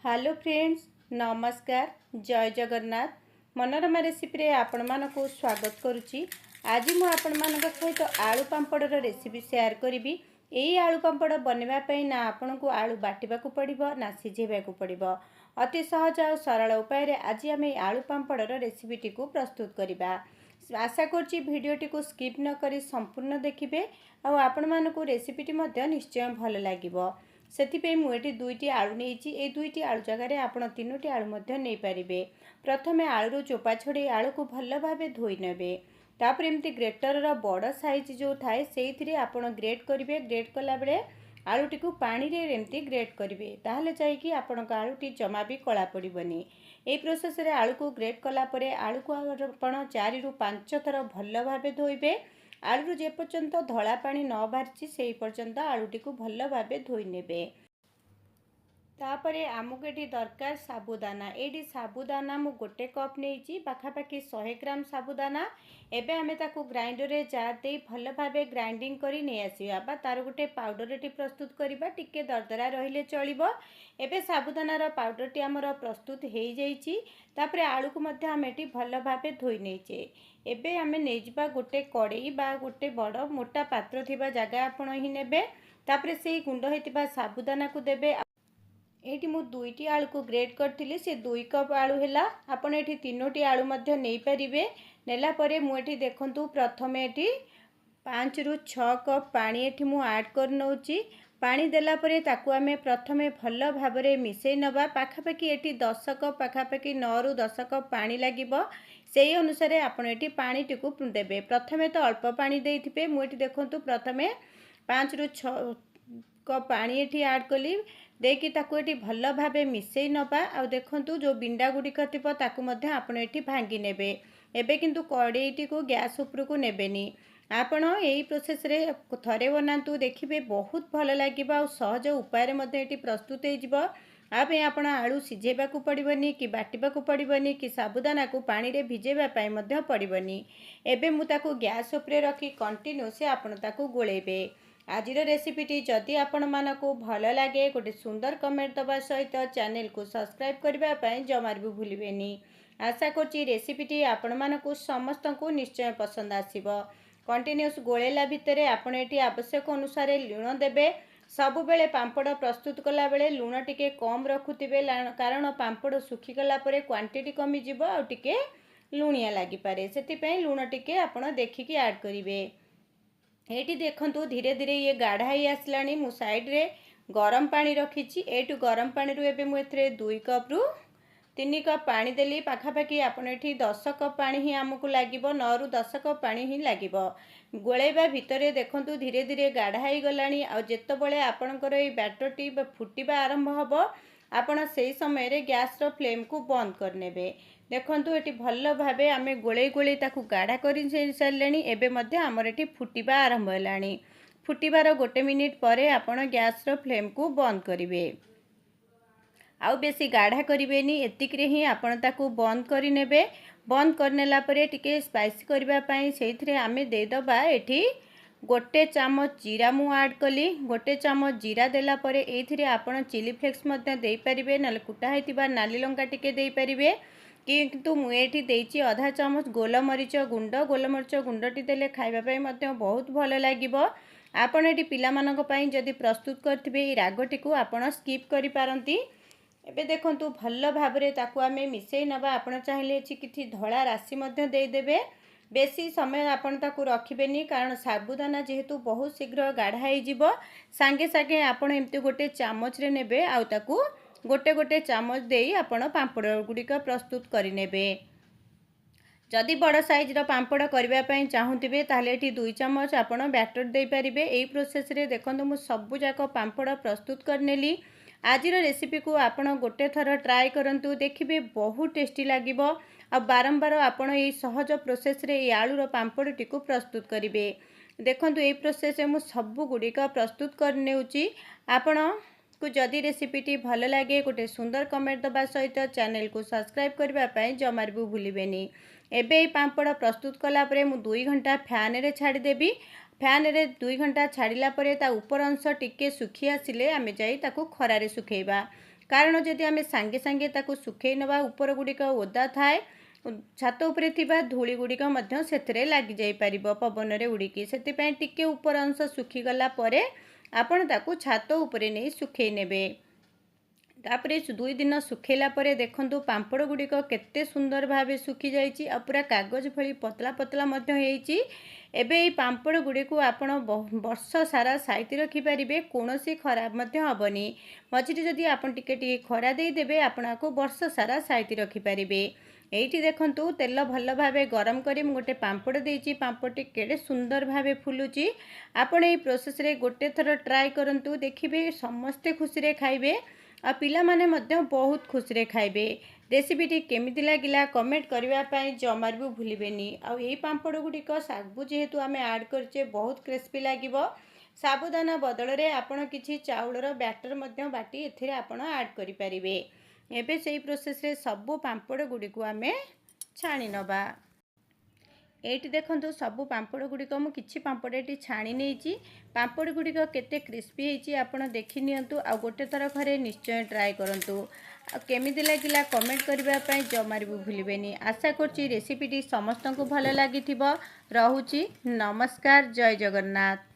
Hello friends, नमस्कार। जय Jagannath. Manorama recipe रे आपण मानकु स्वागत करुच्ची। आज मु आपण मानक सहित आलू पांपड़र रेसिपी शेयर करी। यही आलू पांपड़ बनवाई ना आपण को आलू बाटिबाकू पड़िबो ना सिझेबाकू पड़िबो। अति सहज और सरल उपाय आज आम आलू पांपड़र रेसिपीटी को प्रस्तुत करवा। आशा करुच्ची भिडटी को स्किप न करी संपूर्ण देखिए और आपण मानकु रेसिपीटी निश्चय भल लगिबो। से मुझे दुईटी आलू नहीं, दुईटी आलू जगार आप तीनोटी आलू नहीं पारे। प्रथमे आलू चोपा छड़े आलू को भल भाव धोई ने। तापर एमती ग्रेटर बड़ साइज जो थाए से आप ग्रेट करेंगे। ग्रेट कला बेले आलूटी को पानी रे एमती ग्रेट करेंगे, ताहले चाहिए आपण आलूटी जमा भी कला पड़बनी। यही प्रोसेस रे आलू को ग्रेट कलापर आलू को आप 4 ରୁ 5 थर भल भाव धोइबे। आलू जे पर्यंत धला पानी न बाहरी से पर्यंत आलूटी को भल भाव धोई नेबे। तापरे आमको ये दरकार साबुदाना। ये साबुदाना मु गोटे कप नहीं, पाखापाखि 100 ग्राम साबुदाना। एबे आमे ताकू ग्राइंडर रे जार दे भल भावे ग्राइंडिंग करी नै आसीबा बा तार गोटे पाउडर टी प्रस्तुत करिबा। टिके दरदरा रहिले चलिबो। एबे साबुदानार पाउडर टी हमर प्रस्तुत हो जाइछि। तापरे आलू को मध्य आमे टी भल भावे धोई नेचे। एबे आमे नै जिबा गोटे कड़ई बा गोटे बड़ मोटा पात्र थिबा जगह आपण ही नेबे। तापरे सेही गुंड हेतिबा साबुदाना को देबे। एठी मु दुईटी आलू को ग्रेट करथिली, से 2 कप आलू हैला। आपण एठी तीनोटी आलू मध्य नै परिबे। नेला परे मु एठी देखंतु प्रथमे एठी 5 ରୁ 6 कप पानी एठी मु ऐड कर नउची। पानी देला परे ताकू आमे प्रथमे भल भाबरे मिसई नबा। पाखापाखि एठी 10 कप पाखापाखि 9 ରୁ 10 कप पानी लागिबो। सेही अनुसार आपण एठी पानी टिकु देबे। प्रथमे तो अल्प पानी देइथिबे। मु एठी देखंतु प्रथमे 5 ରୁ 6 कप पानी एठी ऐड कली। देकी ताकू एठी भल भावे मिसई नबा। आ देखंतु जो बिंडा गुड़िक थिबो ताकू मध्य आपण एठी भांगी नेबे। एबे किंतु कड़ईटी को गैस उपर को नेबेनी। आपण एही प्रोसेस रे थरे बनातु, देखिबे बहुत भल लागिबो आ सहज उपाय मध्य एठी प्रस्तुत हो जिवो। आबे आपण आलू सिझेबाकू पड़िबनी कि बाटिबाकू पड़िबनी कि साबुदाना को पानी रे भिजेबा पई मध्य पड़िबनी। एबे मु ताकू गैस उपर रखी कंटिन्यू से आपण ताकू गोलेबे। आजिर रेसिपीटी जदि आपण मानकू भल लगे गोटे सुंदर कमेंट दबा सहित चैनल को सब्सक्राइब करने जमार भी भूलिबेनी। आशा करछि रेसिपीटी आपण मानकू समस्त को निश्चय पसंद आसीबो। कंटिन्यूस गोलेला भितर आपण एटी आवश्यक अनुसार लुण देबे। सबु बेले पांपड़ प्रस्तुत कला बेले लुण टिके कम रखुथिबे, कारण पांपड़ सुखी गला परे क्वांटिटी कमी जिवो आ टिके लुणिया लागि पारे। सेति पई लुण टिके आपण देखिकी ऐड करिवे। एटी देखंतु धीरे धीरे ये गाढ़ा ही आसलानी। मु साइड रे गरम पानी रखीची। एटू गरम पानी रु एबे मु एथरे 2 कप रु 3 कप पानी देली। पाखापाखि आपण एठी 10 कप पानी ही आमको लागिबो। 9 ରୁ 10 कप पानी ही लागिबो। गोलेबा भितरे देखंतु धीरे धीरे गाढ़ा ही गलानी। आ जेतबेले आपणकर ए बैटरटी फुटिबा आरंभ हबो, आपण सेही समय रे गैस रो फ्लेम को बंद कर नेबे। देखंतु एटी भल भाबे आमे गोले गोले ताकू गाढ़ा करि सारलेनी। एबे मध्य हमर एटी फुटिबा आरंभ हेलानी। फुटिबार गोटे मिनिट परे आपण गैस रो फ्लेम को बंद करिवे। आउ बेसी गाढ़ा करिवेनी। एतिकरे ही आपण ताकू बंद करि नेबे। बंद करनेला परे टिके स्पाइसी करबा पई सेइथरे आमे दे दबा। एठी गोटे चामच जीरा मु ऐड कली। गोटे चामच जीरा देला परे एथिरे आपण चिली फ्लेक्स मध्य देई परिबे, नले कुटा हेतिबा नाली लंका टिके देई परिबे। किंतु मु एठी देइची आधा चामच गोलमरीच गुंड। गोलमरीच गुंडटी देले खाइबा पई मध्य बहुत भल लागिबो। आपण एठी पिला मानक पई जदि प्रस्तुत करथिबे ई रागटी को आपण स्किप करि पारंती। एबे देखंतु भल भाबरे ताकू आमे मिसई नबा। आपण चाहिले किछि धळा राशि मध्य देई देबे। बेसी समय आपण ताकू रखिबेनी, कारण साबुदाना जेहेतु बहुत शीघ्र गाढ़ा हो जिवो। सांगे सांगे आपण एमती गोटे चामच रे नेबे आ ताकू गोटे गोटे चामच देई आपण पांपड़ गुड़िक प्रस्तुत करि नेबे। जदि बड़ साइज रो पांपड़ करबा पई चाहुतिबे ताहले एठी 2 चामच आपण बैटर देई परिबे। एई प्रोसेस रे देखंतु मु सबु जाक पांपड़ प्रस्तुत करनेली। आजिर रेसिपी को आपण गोटे थर ट्राए करंतु, देखिबे बहुत टेस्टी लागिबो। आ बारंबार आपण एई सहज प्रोसेस रे ए आलूर पांपड़टी को प्रस्तुत करिवे। देखंतु एई प्रोसेस मु सबु गुड़िक प्रस्तुत कर नेउची। आपण को जदि रेसिपीटी भल लगे गोटे सुंदर कमेंट दबा सहित चैनल को सब्सक्राइब करने जमार भी भूलिबेनी। एबे पांपड़ प्रस्तुत कला परे मु 2 घंटा फैन रे छाड़ी देबी। फैन रे 2 घंटा छाड़िला परे ता ऊपर अंश टिके सुखी आसिले आमे जाई ताकू खरा रे सुखेइबा। कारण जदि आम सांगे सांगे ताकू सुखई नवा ऊपर गुड़िक ओदा थाए छात उपरे थिबा धूली गुड़िक मध्य सेथिरे लागी जाई परिबो पवन रे उड़ीकी सेतिपई टिके ऊपर अंश सुखी गला परे आपण ताकू छात उपरे नहीं सुखई नेबे। तापरे 2 दिन सुखेला परे देखंतु पांपड़ गुड़िक केते सुंदर भावे सुखी जाइछि आ पूरा कागज भली पतला पतला मध्य हेइछि। एबे ई पांपड़ गुड़ी को आपण वर्ष सारा साइति रखि परिबे कोनोसी खराब मध्य हबनी। मझिरे जदि आपण टिके टिके खरा देई देबे आपण को वर्ष सारा साइति रखि परिबे। एइठी देखंतु तेल भल भावे गरम करी मु गोटे पांपड़ देइछि पांपड़टी केड़े सुंदर भावे फुलुछि। आपण एई प्रोसेस रे गोटे थर ट्राई करंतु देखिबे समस्ते खुशी रे खाइबे आ पिला माने मध्य बहुत खुशी रे खाइबे। रेसिपीटी केमिति लागिला कमेंट करबा पई जमार भी भूलिबेनी। आ एई पांपड़ गुड़िक सागु जेहेतु आमे ऐड करचे बहुत क्रिस्पी लागिबो। साबुदाना बदल रे आपण किछि चाउलर बैटर मध्य बाटी एथिरे आपण ऐड करि परिबे। एबे सेही प्रोसेस रे सबु पांपड़ गुड़ी को आमे छाणी नबा। एठी देखंतु सबु पांपड़ गुड़िक मु किछि पांपड़ एठी छाणी नेइछि। पांपड़ गुड़िक केते क्रिस्पी हेइछि आपण देखि नियंतु आ गोटे थर घरे निश्चय ट्राई करंतु। आ केमिति लागिला कमेंट करबा पई जमार भी भूलिबेनी। आशा करछि रेसिपीटी समस्तंकु भलो लागिथिबो। रहुछि नमस्कार, जय जगन्नाथ।